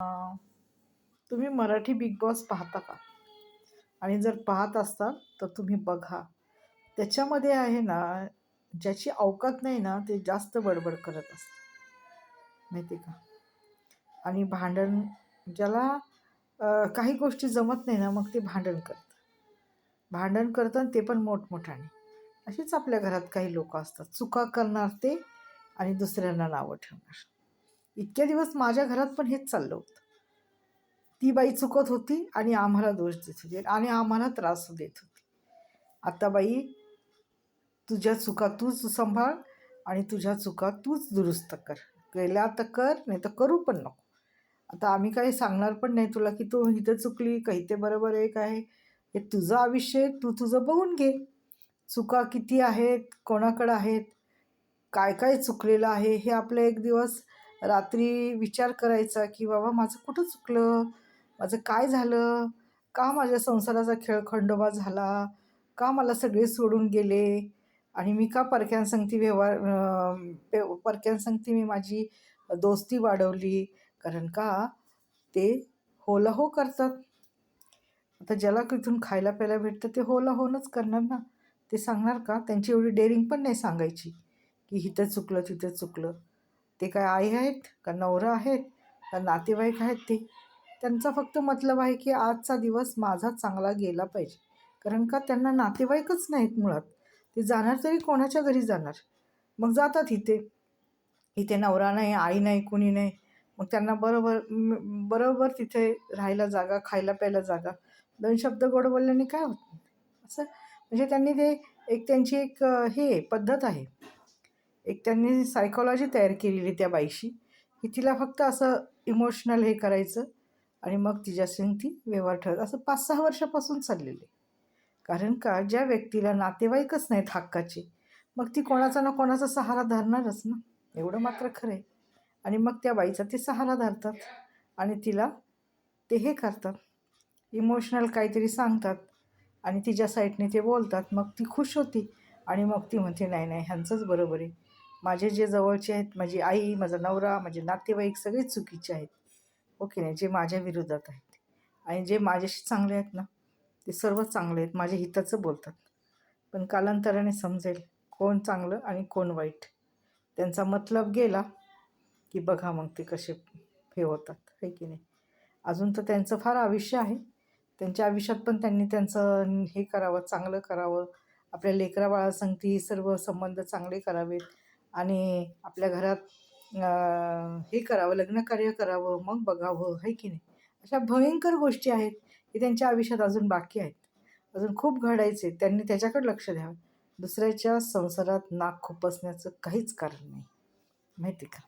तुम्ही Marathi big boss पाहता का? आणि जर पाहत असाल तर तुम्ही बघा. त्याच्यामध्ये आहे ना, ज्याची अवकात नाही ना, ते जास्त बडबड करत असतं, माहिती का? आणि भांडण ज्याला काही गोष्टी जमत नाही ना, मग ते भांडण करतं. भांडण करतं आणि ते पण मोठमोठ्याने. अशीच आपल्या घरात काही लोकं असतात. चुका करणार ते आणि दुसऱ्यांना नावं ठेवणार. इतके दिवस माझ्या घरात पण हेच चाललं होतं. ती बाई चुकत होती आणि आम्हाला दोष देत होती आणि आम्हाला त्रास देत होती. आता बाई, तुझ्या चुका तूच सांभाळ आणि तुझ्या चुका तूच दुरुस्त कर. केल्या तर कर, नाही तर करू पण नको. आता आम्ही काही सांगणार पण नाही तुला की तू इथं चुकली का इथे बरोबर आहे काय. हे तुझं आयुष्य आहे, तू तुझं बघून घे. चुका किती आहेत, कोणाकडं आहेत, काय काय चुकलेलं आहे, हे आपलं एक दिवस रात्री विचार करायचा की बाबा माझं कुठं चुकलं, माझं काय झालं, का माझ्या संसाराचा खेळखंडोबा झाला, का मला सगळे सोडून गेले आणि मी का परक्यांसंगती परक्यांसंगती मी माझी दोस्ती वाढवली. कारण का ते होला हो करतात. आता ज्याला तिथून खायला प्यायला भेटतं ते होला होनच करणार ना. ते सांगणार का? त्यांची एवढी डेअरिंग पण नाही सांगायची की इथं चुकलं तिथं चुकलं. ते काय आई आहेत का नवरा आहेत का नातेवाईक आहेत ते. त्यांचा फक्त मतलब आहे की आजचा दिवस माझा चांगला गेला पाहिजे. कारण का त्यांना नातेवाईकच नाहीत मुळात. ते जाणार तरी कोणाच्या घरी जाणार? मग जातात इथे. इथे नवरा नाही, आई नाही, कुणी नाही. मग त्यांना बरोबर तिथे राहायला जागा, खायला प्यायला जागा. 2 शब्द गोड बोलल्याने काय होत नाही. असं म्हणजे त्यांनी ते एक त्यांची एक हे पद्धत आहे. एक त्यांनी सायकॉलॉजी तयार केलेली त्या बाईशी, की तिला फक्त असं इमोशनल हे करायचं आणि मग तिच्याशी ती व्यवहार ठेवत. असं 5-6 वर्षापासून चाललेलं आहे. कारण का ज्या व्यक्तीला नातेवाईकच नाहीत हक्काचे, मग ती कोणाचा ना कोणाचा सहारा धरणारच ना. एवढं मात्र खरं आहे. आणि मग त्या बाईचा ते सहारा धरतात आणि तिला ते हे करतात, इमोशनल काहीतरी सांगतात आणि तिच्या साईडने ते बोलतात. मग ती खुश होती आणि मग ती म्हणते नाही नाही ह्यांचंच बरोबर आहे. माझे जे जवळचे आहेत, माझी आई, माझा नवरा, माझे नातेवाईक सगळेच चुकीचे आहेत. ओके नाही, जे माझ्या विरोधात आहेत आणि जे माझ्याशी चांगले आहेत ना, ते सर्व चांगले आहेत, माझ्या हिताचं बोलतात. पण कालांतराने समजेल कोण चांगलं आणि कोण वाईट. त्यांचा मतलब गेला की बघा मग ते कसे हे होतात, आहे की नाही. अजून तर त्यांचं फार आयुष्य आहे. त्यांच्या आयुष्यात पण त्यांनी त्यांचं हे करावं, चांगलं करावं. आपल्या लेकराबाळासंगती सर्व संबंध चांगले करावेत आणि आपल्या घरात हे करावं, लग्नकार्य करावं, मग बघावं, आहे की नाही. अशा भयंकर गोष्टी आहेत की त्यांच्या आयुष्यात अजून बाकी आहेत. अजून खूप घडायचे. त्यांनी त्याच्याकडे लक्ष द्यावं. दुसऱ्याच्या संसारात नाक खुपसण्याचं काहीच कारण नाही, माहिती का.